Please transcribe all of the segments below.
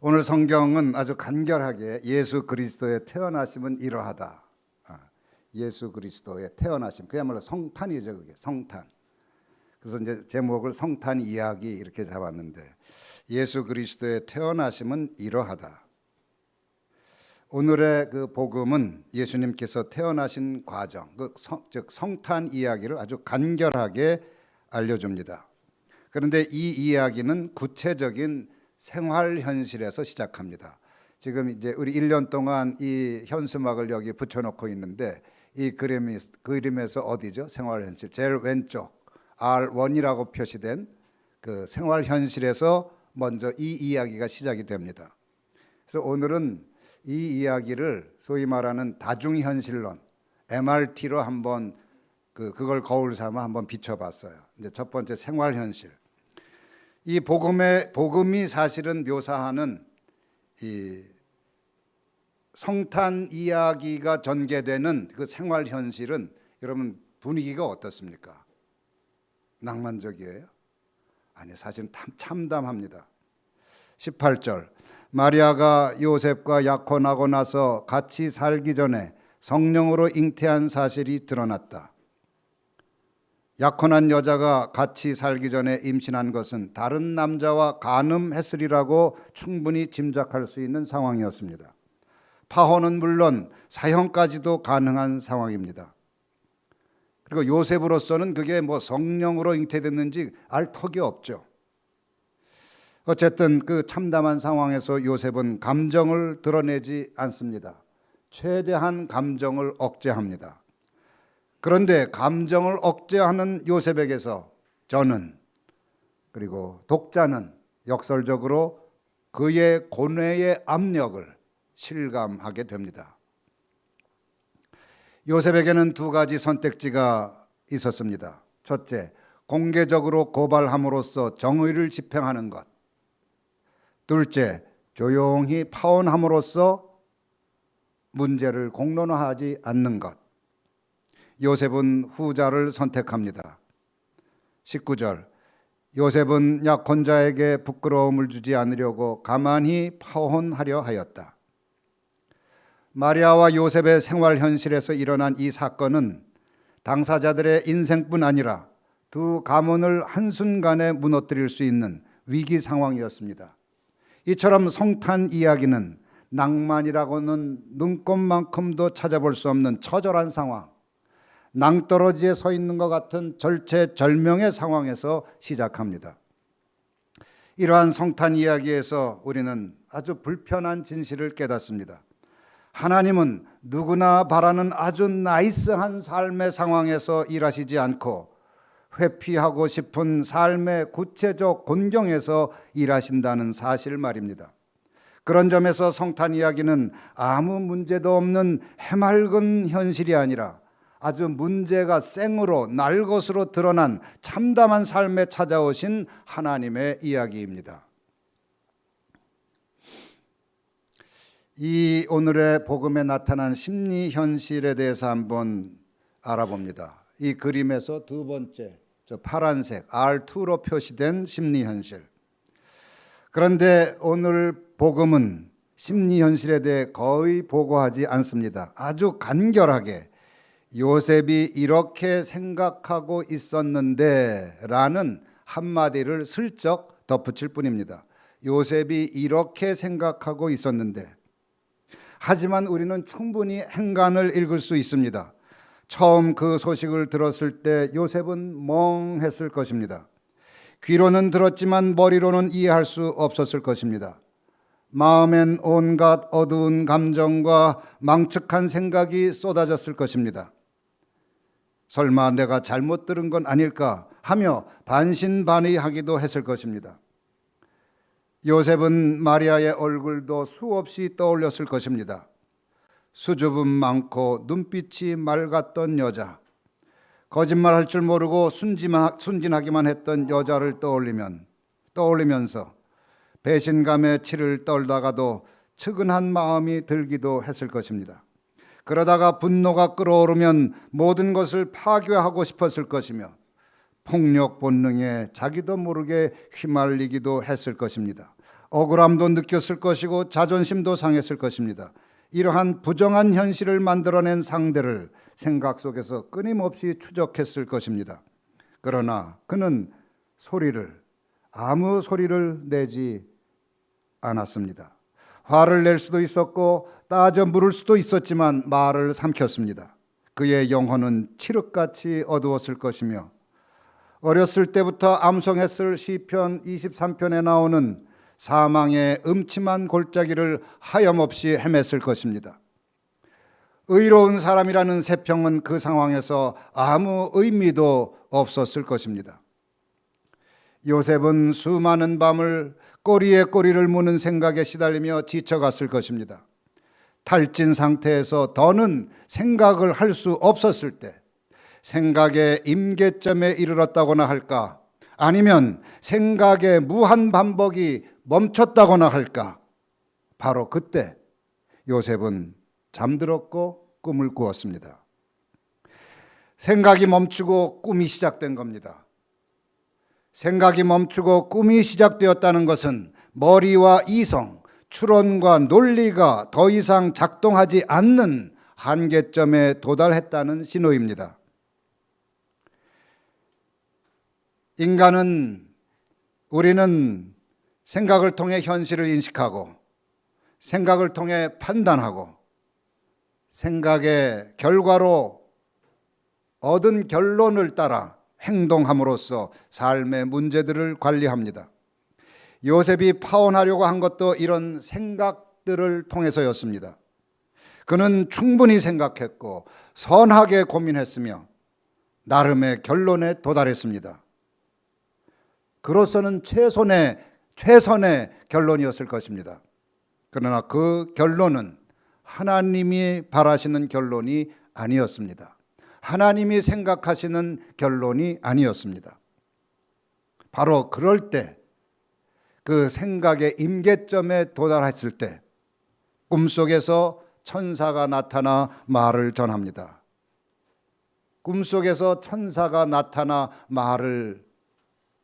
오늘 성경은 아주 간결하게 예수 그리스도의 태어나심은 이러하다. 예수 그리스도의 태어나심, 그야말로 성탄이죠. 그게 성탄. 그래서 이제 제목을 성탄 이야기 이렇게 잡았는데, 예수 그리스도의 태어나심은 이러하다. 오늘의 그 복음은 예수님께서 태어나신 과정, 즉 성탄 이야기를 아주 간결하게 알려줍니다. 그런데 이 이야기는 구체적인 생활 현실에서 시작합니다. 지금 이제 우리 1년 동안 이 현수막을 여기 붙여놓고 있는데, 이 그림에서 어디죠? 생활 현실 제일 왼쪽 R1이라고 표시된 그 생활 현실에서 먼저 이 이야기가 시작이 됩니다. 그래서 오늘은 이 이야기를 소위 말하는 다중현실론 MRT로 한번 그걸 거울 삼아 한번 비춰봤어요. 이제 첫 번째 생활 현실. 이 복음이 사실은 묘사하는 이 성탄 이야기가 전개되는 그 생활 현실은 여러분 분위기가 어떻습니까? 낭만적이에요? 아니, 사실은 참담합니다. 18절, 마리아가 요셉과 약혼하고 나서 같이 살기 전에 성령으로 잉태한 사실이 드러났다. 약혼한 여자가 같이 살기 전에 임신한 것은 다른 남자와 간음했으리라고 충분히 짐작할 수 있는 상황이었습니다. 파혼은 물론 사형까지도 가능한 상황입니다. 그리고 요셉으로서는 그게 뭐 성령으로 잉태됐는지 알 턱이 없죠. 어쨌든 그 참담한 상황에서 요셉은 감정을 드러내지 않습니다. 최대한 감정을 억제합니다. 그런데 감정을 억제하는 요셉에게서 저는, 그리고 독자는 역설적으로 그의 고뇌의 압력을 실감하게 됩니다. 요셉에게는 두 가지 선택지가 있었습니다. 첫째, 공개적으로 고발함으로써 정의를 집행하는 것. 둘째, 조용히 파혼함으로써 문제를 공론화하지 않는 것. 요셉은 후자를 선택합니다. 19절, 요셉은 약혼자에게 부끄러움을 주지 않으려고 가만히 파혼하려 하였다. 마리아와 요셉의 생활 현실에서 일어난 이 사건은 당사자들의 인생뿐 아니라 두 가문을 한순간에 무너뜨릴 수 있는 위기 상황이었습니다. 이처럼 성탄 이야기는 낭만이라고는 눈꼽만큼도 찾아볼 수 없는 처절한 상황, 낭떠러지에 서 있는 것 같은 절체절명의 상황에서 시작합니다. 이러한 성탄 이야기에서 우리는 아주 불편한 진실을 깨닫습니다. 하나님은 누구나 바라는 아주 나이스한 삶의 상황에서 일하시지 않고 회피하고 싶은 삶의 구체적 곤경에서 일하신다는 사실 말입니다. 그런 점에서 성탄 이야기는 아무 문제도 없는 해맑은 현실이 아니라 아주 문제가 생으로 날것으로 드러난 참담한 삶에 찾아오신 하나님의 이야기입니다. 이 오늘의 복음에 나타난 심리 현실에 대해서 한번 알아봅니다. 이 그림에서 두 번째, 저 파란색 R2로 표시된 심리 현실. 그런데 오늘 복음은 심리 현실에 대해 거의 보고하지 않습니다. 아주 간결하게 요셉이 이렇게 생각하고 있었는데 라는 한마디를 슬쩍 덧붙일 뿐입니다. 요셉이 이렇게 생각하고 있었는데. 하지만 우리는 충분히 행간을 읽을 수 있습니다. 처음 그 소식을 들었을 때 요셉은 멍했을 것입니다. 귀로는 들었지만 머리로는 이해할 수 없었을 것입니다. 마음엔 온갖 어두운 감정과 망측한 생각이 쏟아졌을 것입니다. 설마 내가 잘못 들은 건 아닐까 하며 반신반의하기도 했을 것입니다. 요셉은 마리아의 얼굴도 수없이 떠올렸을 것입니다. 수줍음 많고 눈빛이 맑았던 여자, 거짓말할 줄 모르고 순진하기만 했던 여자를 떠올리면서 배신감에 치를 떨다가도 측은한 마음이 들기도 했을 것입니다. 그러다가 분노가 끓어오르면 모든 것을 파괴하고 싶었을 것이며 폭력 본능에 자기도 모르게 휘말리기도 했을 것입니다. 억울함도 느꼈을 것이고 자존심도 상했을 것입니다. 이러한 부정한 현실을 만들어낸 상대를 생각 속에서 끊임없이 추적했을 것입니다. 그러나 그는 아무 소리를 내지 않았습니다. 화를 낼 수도 있었고 따져 물을 수도 있었지만 말을 삼켰습니다. 그의 영혼은 칠흑같이 어두웠을 것이며 어렸을 때부터 암송했을 시편 23편에 나오는 사망의 음침한 골짜기를 하염없이 헤맸을 것입니다. 의로운 사람이라는 세평은 그 상황에서 아무 의미도 없었을 것입니다. 요셉은 수많은 밤을 꼬리에 꼬리를 무는 생각에 시달리며 지쳐갔을 것입니다. 탈진 상태에서 더는 생각을 할 수 없었을 때, 생각의 임계점에 이르렀다거나 할까, 아니면 생각의 무한 반복이 멈췄다거나 할까, 바로 그때 요셉은 잠들었고 꿈을 꾸었습니다. 생각이 멈추고 꿈이 시작된 겁니다. 생각이 멈추고 꿈이 시작되었다는 것은 머리와 이성, 추론과 논리가 더 이상 작동하지 않는 한계점에 도달했다는 신호입니다. 우리는 생각을 통해 현실을 인식하고 생각을 통해 판단하고 생각의 결과로 얻은 결론을 따라 행동함으로써 삶의 문제들을 관리합니다. 요셉이 파혼하려고 한 것도 이런 생각들을 통해서였습니다. 그는 충분히 생각했고 선하게 고민했으며 나름의 결론에 도달했습니다. 그로서는 최선의 결론이었을 것입니다. 그러나 그 결론은 하나님이 바라시는 결론이 아니었습니다. 하나님이 생각하시는 결론이 아니었습니다. 바로 그럴 때, 그 생각의 임계점에 도달했을 때 꿈속에서 천사가 나타나 말을 전합니다. 꿈속에서 천사가 나타나 말을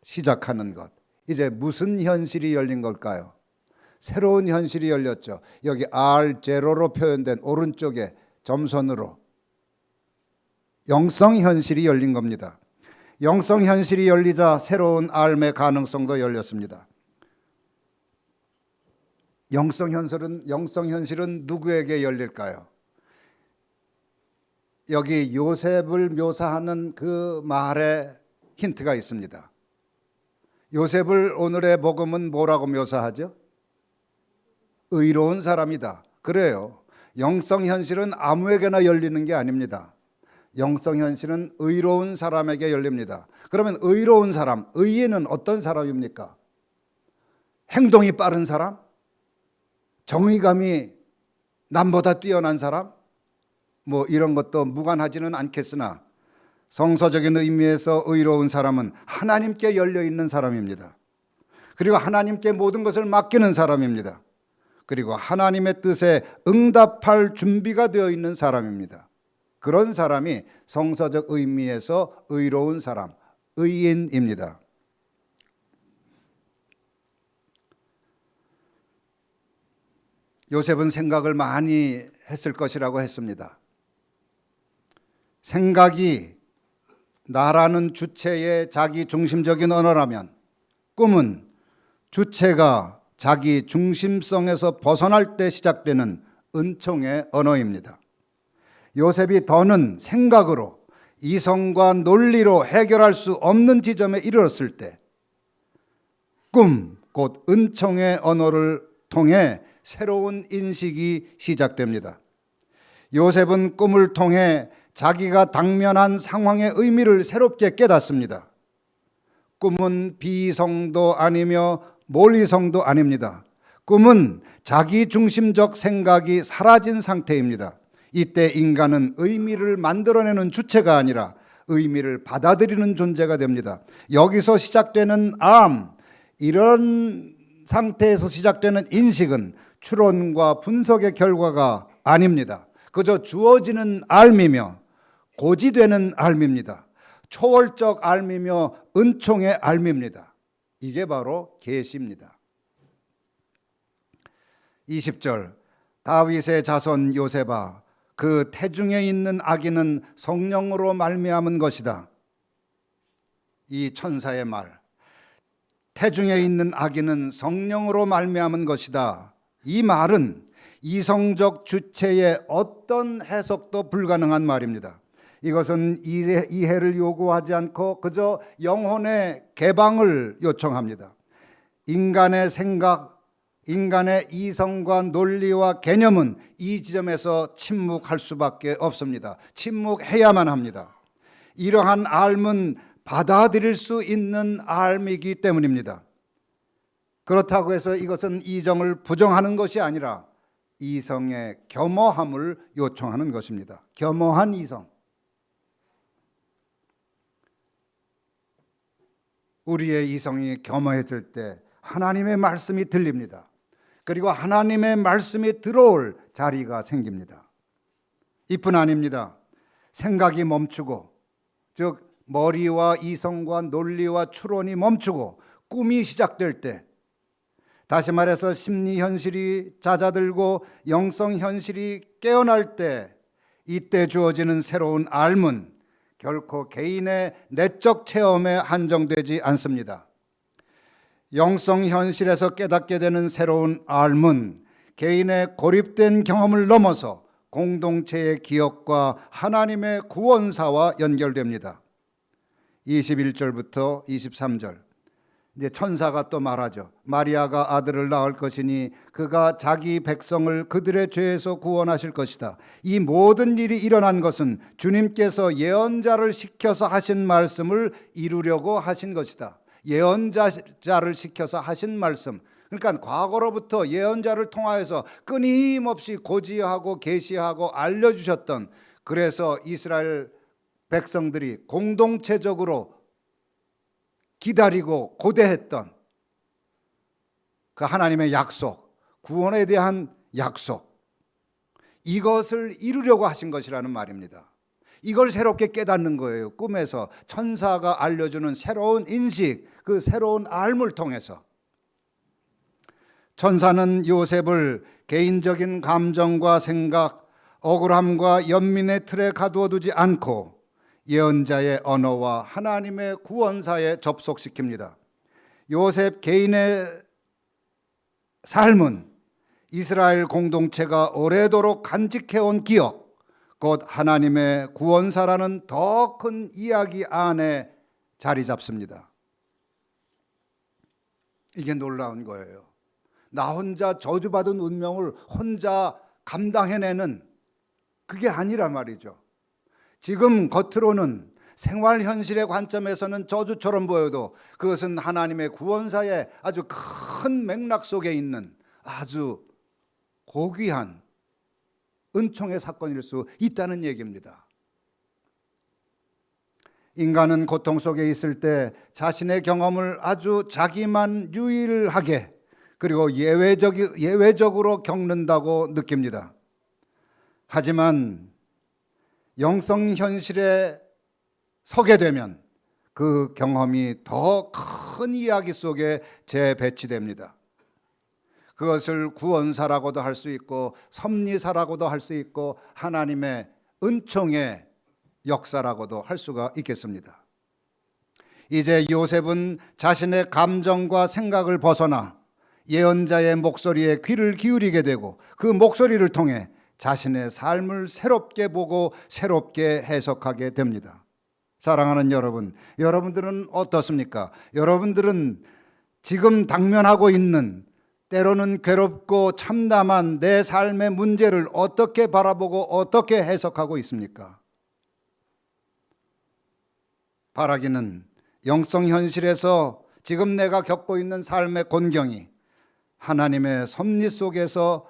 시작하는 것, 이제 무슨 현실이 열린 걸까요? 새로운 현실이 열렸죠. 여기 R0로 표현된 오른쪽에 점선으로 영성 현실이 열린 겁니다. 영성 현실이 열리자 새로운 삶의 가능성도 열렸습니다. 영성 현실은 누구에게 열릴까요? 여기 요셉을 묘사하는 그 말에 힌트가 있습니다. 요셉을 오늘의 복음은 뭐라고 묘사하죠? 의로운 사람이다. 그래요. 영성 현실은 아무에게나 열리는 게 아닙니다. 영성 현실은 의로운 사람에게 열립니다. 그러면 의로운 사람, 의인은 어떤 사람입니까? 행동이 빠른 사람? 정의감이 남보다 뛰어난 사람? 이런 것도 무관하지는 않겠으나 성서적인 의미에서 의로운 사람은 하나님께 열려 있는 사람입니다. 그리고 하나님께 모든 것을 맡기는 사람입니다. 그리고 하나님의 뜻에 응답할 준비가 되어 있는 사람입니다. 그런 사람이 성서적 의미에서 의로운 사람, 의인입니다. 요셉은 생각을 많이 했을 것이라고 했습니다. 생각이 나라는 주체의 자기 중심적인 언어라면 꿈은 주체가 자기 중심성에서 벗어날 때 시작되는 은총의 언어입니다. 요셉이 더는 생각으로 이성과 논리로 해결할 수 없는 지점에 이르렀을 때 꿈, 곧 은총의 언어를 통해 새로운 인식이 시작됩니다. 요셉은 꿈을 통해 자기가 당면한 상황의 의미를 새롭게 깨닫습니다. 꿈은 비이성도 아니며 몰이성도 아닙니다. 꿈은 자기중심적 생각이 사라진 상태입니다. 이때 인간은 의미를 만들어내는 주체가 아니라 의미를 받아들이는 존재가 됩니다. 여기서 시작되는 이런 상태에서 시작되는 인식은 추론과 분석의 결과가 아닙니다. 그저 주어지는 알미며 고지되는 알미입니다. 초월적 알미며 은총의 알미입니다. 이게 바로 계시입니다. 20절 다윗의 자손 요셉아 그 태중에 있는 아기는 성령으로 말미암은 것이다. 이 천사의 말, 태중에 있는 아기는 성령으로 말미암은 것이다. 이 말은 이성적 주체의 어떤 해석도 불가능한 말입니다. 이것은 이해를 요구하지 않고 그저 영혼의 개방을 요청합니다. 인간의 생각, 인간의 이성과 논리와 개념은 이 지점에서 침묵할 수밖에 없습니다. 침묵해야만 합니다. 이러한 삶은 받아들일 수 있는 삶이기 때문입니다. 그렇다고 해서 이것은 이정을 부정하는 것이 아니라 이성의 겸허함을 요청하는 것입니다. 겸허한 이성. 우리의 이성이 겸허해질 때 하나님의 말씀이 들립니다. 그리고 하나님의 말씀이 들어올 자리가 생깁니다. 이뿐 아닙니다. 생각이 멈추고, 즉 머리와 이성과 논리와 추론이 멈추고 꿈이 시작될 때, 다시 말해서 심리 현실이 잦아들고 영성 현실이 깨어날 때, 이때 주어지는 새로운 삶은 결코 개인의 내적 체험에 한정되지 않습니다. 영성 현실에서 깨닫게 되는 새로운 삶은 개인의 고립된 경험을 넘어서 공동체의 기억과 하나님의 구원사와 연결됩니다. 21절부터 23절 이제 천사가 또 말하죠. 마리아가 아들을 낳을 것이니 그가 자기 백성을 그들의 죄에서 구원하실 것이다. 이 모든 일이 일어난 것은 주님께서 예언자를 시켜서 하신 말씀을 이루려고 하신 것이다. 예언자를 시켜서 하신 말씀, 그러니까 과거로부터 예언자를 통하여서 끊임없이 고지하고 계시하고 알려주셨던, 그래서 이스라엘 백성들이 공동체적으로 기다리고 고대했던 그 하나님의 약속, 구원에 대한 약속, 이것을 이루려고 하신 것이라는 말입니다. 이걸 새롭게 깨닫는 거예요. 꿈에서 천사가 알려주는 새로운 인식, 그 새로운 삶을 통해서. 천사는 요셉을 개인적인 감정과 생각, 억울함과 연민의 틀에 가두어 두지 않고 예언자의 언어와 하나님의 구원사에 접속시킵니다. 요셉 개인의 삶은 이스라엘 공동체가 오래도록 간직해온 기억, 곧 하나님의 구원사라는 더 큰 이야기 안에 자리 잡습니다. 이게 놀라운 거예요. 나 혼자 저주받은 운명을 혼자 감당해내는 그게 아니란 말이죠. 지금 겉으로는 생활 현실의 관점에서는 저주처럼 보여도 그것은 하나님의 구원사의 아주 큰 맥락 속에 있는 아주 고귀한 은총의 사건일 수 있다는 얘기입니다. 인간은 고통 속에 있을 때 자신의 경험을 아주 자기만 유일하게 그리고 예외적으로 겪는다고 느낍니다. 하지만 영성 현실에 서게 되면 그 경험이 더 큰 이야기 속에 재배치됩니다. 그것을 구원사라고도 할 수 있고 섭리사라고도 할 수 있고 하나님의 은총의 역사라고도 할 수가 있겠습니다. 이제 요셉은 자신의 감정과 생각을 벗어나 예언자의 목소리에 귀를 기울이게 되고 그 목소리를 통해 자신의 삶을 새롭게 보고 새롭게 해석하게 됩니다. 사랑하는 여러분, 여러분들은 어떻습니까? 여러분들은 지금 당면하고 있는 때로는 괴롭고 참담한 내 삶의 문제를 어떻게 바라보고 어떻게 해석하고 있습니까? 바라기는 영성 현실에서 지금 내가 겪고 있는 삶의 곤경이 하나님의 섭리 속에서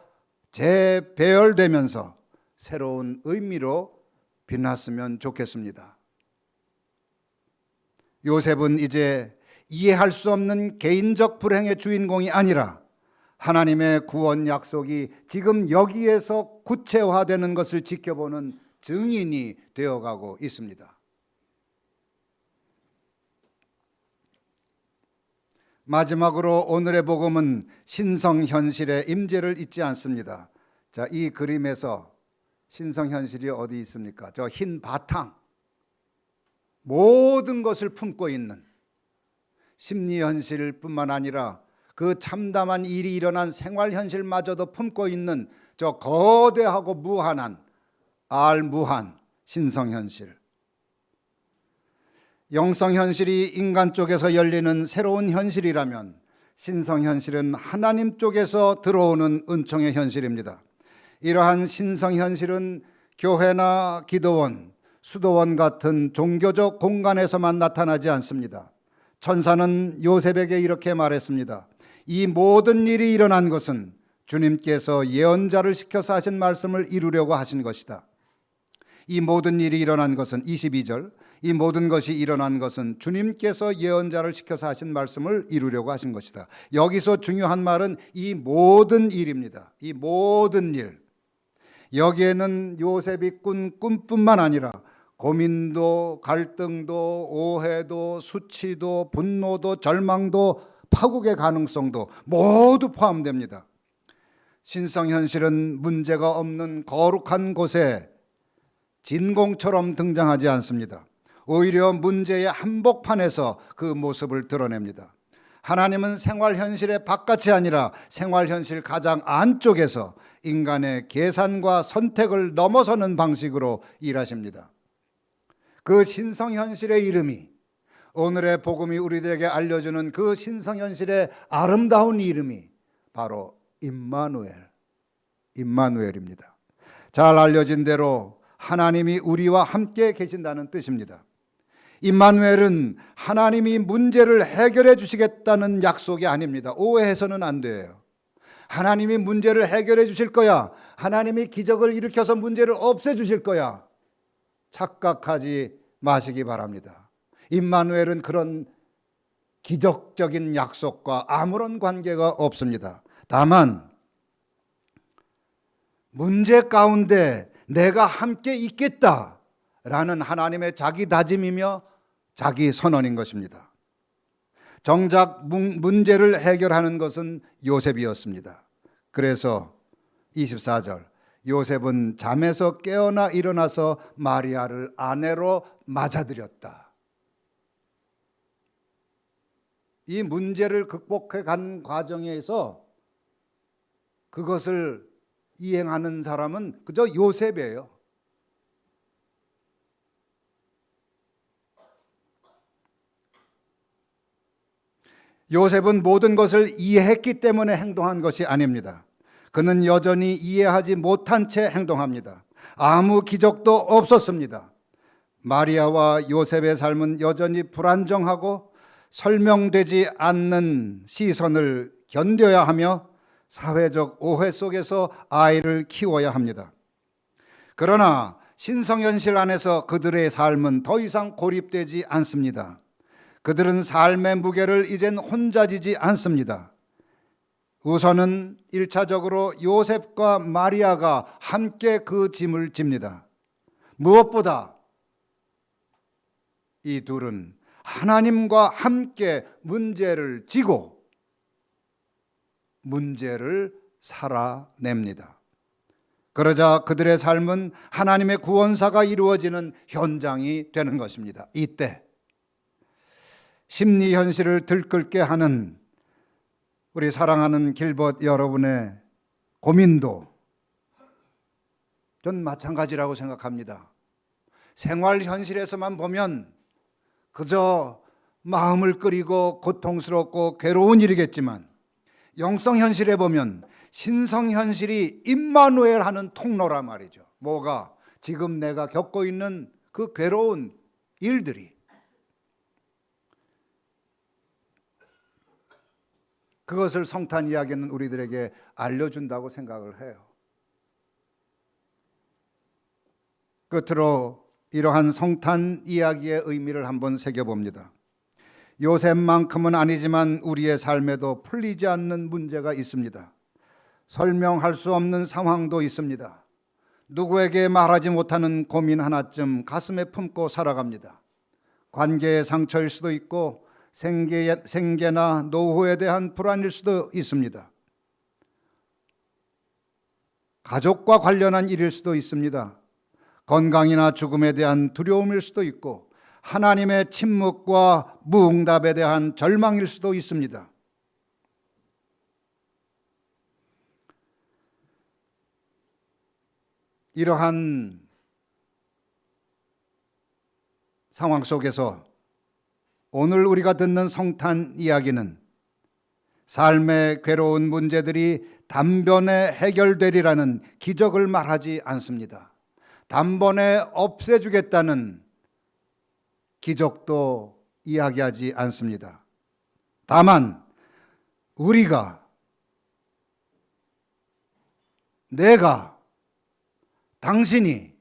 재배열되면서 새로운 의미로 빛났으면 좋겠습니다. 요셉은 이제 이해할 수 없는 개인적 불행의 주인공이 아니라 하나님의 구원 약속이 지금 여기에서 구체화되는 것을 지켜보는 증인이 되어가고 있습니다. 마지막으로 오늘의 복음은 신성현실의 임재를 잊지 않습니다. 자, 이 그림에서 신성현실이 어디 있습니까? 저 흰 바탕, 모든 것을 품고 있는 심리현실뿐만 아니라 그 참담한 일이 일어난 생활현실마저도 품고 있는 저 거대하고 무한한 알무한 신성현실. 영성현실이 인간 쪽에서 열리는 새로운 현실이라면 신성현실은 하나님 쪽에서 들어오는 은총의 현실입니다. 이러한 신성현실은 교회나 기도원, 수도원 같은 종교적 공간에서만 나타나지 않습니다. 천사는 요셉에게 이렇게 말했습니다. 이 모든 일이 일어난 것은 주님께서 예언자를 시켜서 하신 말씀을 이루려고 하신 것이다. 이 모든 일이 일어난 것은 22절, 이 모든 것이 일어난 것은 주님께서 예언자를 시켜서 하신 말씀을 이루려고 하신 것이다. 여기서 중요한 말은 이 모든 일입니다. 이 모든 일. 여기에는 요셉이 꾼 꿈뿐만 아니라 고민도, 갈등도, 오해도, 수치도, 분노도, 절망도, 파국의 가능성도 모두 포함됩니다. 신성현실은 문제가 없는 거룩한 곳에 진공처럼 등장하지 않습니다. 오히려 문제의 한복판에서 그 모습을 드러냅니다. 하나님은 생활현실의 바깥이 아니라 생활현실 가장 안쪽에서 인간의 계산과 선택을 넘어서는 방식으로 일하십니다. 그 신성현실의 이름이, 오늘의 복음이 우리들에게 알려주는 그 신성현실의 아름다운 이름이 바로 임마누엘입니다. 잘 알려진 대로 하나님이 우리와 함께 계신다는 뜻입니다. 임마누엘은 하나님이 문제를 해결해 주시겠다는 약속이 아닙니다. 오해해서는 안 돼요. 하나님이 문제를 해결해 주실 거야, 하나님이 기적을 일으켜서 문제를 없애 주실 거야, 착각하지 마시기 바랍니다. 임마누엘은 그런 기적적인 약속과 아무런 관계가 없습니다. 다만 문제 가운데 내가 함께 있겠다라는 하나님의 자기 다짐이며 자기 선언인 것입니다. 정작 문제를 해결하는 것은 요셉이었습니다. 그래서 24절, 요셉은 잠에서 깨어나 일어나서 마리아를 아내로 맞아들였다. 이 문제를 극복해 간 과정에서 그것을 이행하는 사람은 그저 요셉이에요. 요셉은 모든 것을 이해했기 때문에 행동한 것이 아닙니다. 그는 여전히 이해하지 못한 채 행동합니다. 아무 기적도 없었습니다. 마리아와 요셉의 삶은 여전히 불안정하고 설명되지 않는 시선을 견뎌야 하며 사회적 오해 속에서 아이를 키워야 합니다. 그러나 신성현실 안에서 그들의 삶은 더 이상 고립되지 않습니다. 그들은 삶의 무게를 이젠 혼자 지지 않습니다. 우선은 1차적으로 요셉과 마리아가 함께 그 짐을 집니다. 무엇보다 이 둘은 하나님과 함께 문제를 지고 문제를 살아냅니다. 그러자 그들의 삶은 하나님의 구원사가 이루어지는 현장이 되는 것입니다. 이때 심리 현실을 들끓게 하는 우리 사랑하는 길벗 여러분의 고민도 전 마찬가지라고 생각합니다. 생활 현실에서만 보면 그저 마음을 끓이고 고통스럽고 괴로운 일이겠지만 영성 현실에 보면 신성 현실이 임마누엘 하는 통로란 말이죠. 뭐가? 지금 내가 겪고 있는 그 괴로운 일들이. 그것을 성탄 이야기는 우리들에게 알려준다고 생각을 해요. 끝으로 이러한 성탄 이야기의 의미를 한번 새겨봅니다. 요셉만큼은 아니지만 우리의 삶에도 풀리지 않는 문제가 있습니다. 설명할 수 없는 상황도 있습니다. 누구에게 말하지 못하는 고민 하나쯤 가슴에 품고 살아갑니다. 관계의 상처일 수도 있고 생계나 노후에 대한 불안일 수도 있습니다. 가족과 관련한 일일 수도 있습니다. 건강이나 죽음에 대한 두려움일 수도 있고 하나님의 침묵과 무응답에 대한 절망일 수도 있습니다. 이러한 상황 속에서 오늘 우리가 듣는 성탄 이야기는 삶의 괴로운 문제들이 단번에 해결되리라는 기적을 말하지 않습니다. 단번에 없애주겠다는 기적도 이야기하지 않습니다. 다만 우리가, 내가, 당신이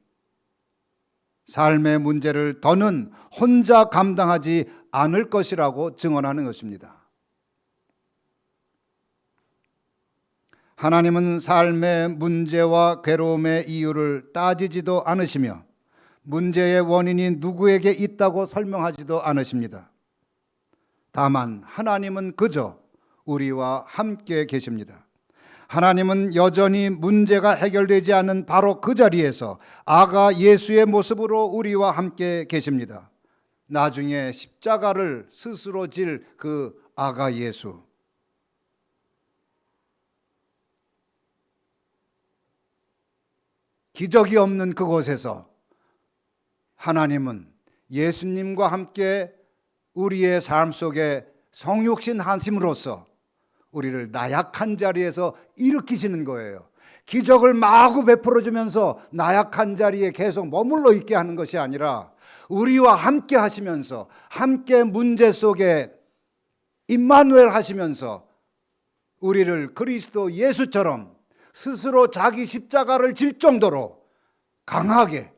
삶의 문제를 더는 혼자 감당하지 않을 것이라고 증언하는 것입니다. 하나님은 삶의 문제와 괴로움의 이유를 따지지도 않으시며 문제의 원인이 누구에게 있다고 설명하지도 않으십니다. 다만 하나님은 그저 우리와 함께 계십니다. 하나님은 여전히 문제가 해결되지 않은 바로 그 자리에서 아가 예수의 모습으로 우리와 함께 계십니다. 나중에 십자가를 스스로 질 그 아가 예수. 기적이 없는 그곳에서 하나님은 예수님과 함께 우리의 삶 속에 성육신 하심으로써 우리를 나약한 자리에서 일으키시는 거예요. 기적을 마구 베풀어 주면서 나약한 자리에 계속 머물러 있게 하는 것이 아니라 우리와 함께 하시면서 함께 문제 속에 임마누엘 하시면서 우리를 그리스도 예수처럼 스스로 자기 십자가를 질 정도로 강하게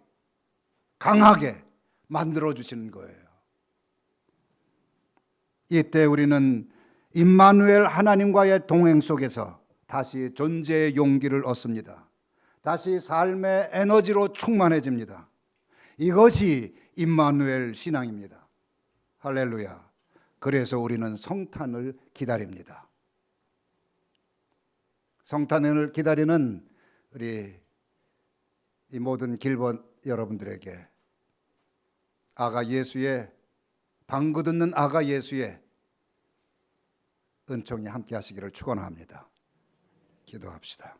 만들어 주시는 거예요. 이때 우리는 임마누엘 하나님과의 동행 속에서 다시 존재의 용기를 얻습니다. 다시 삶의 에너지로 충만해집니다. 이것이 임마누엘 신앙입니다. 할렐루야. 그래서 우리는 성탄을 기다립니다. 성탄을 기다리는 우리 이 모든 길본 여러분들에게 아가 예수의 방구 듣는 아가 예수의 은총이 함께 하시기를 축원합니다. 기도합시다.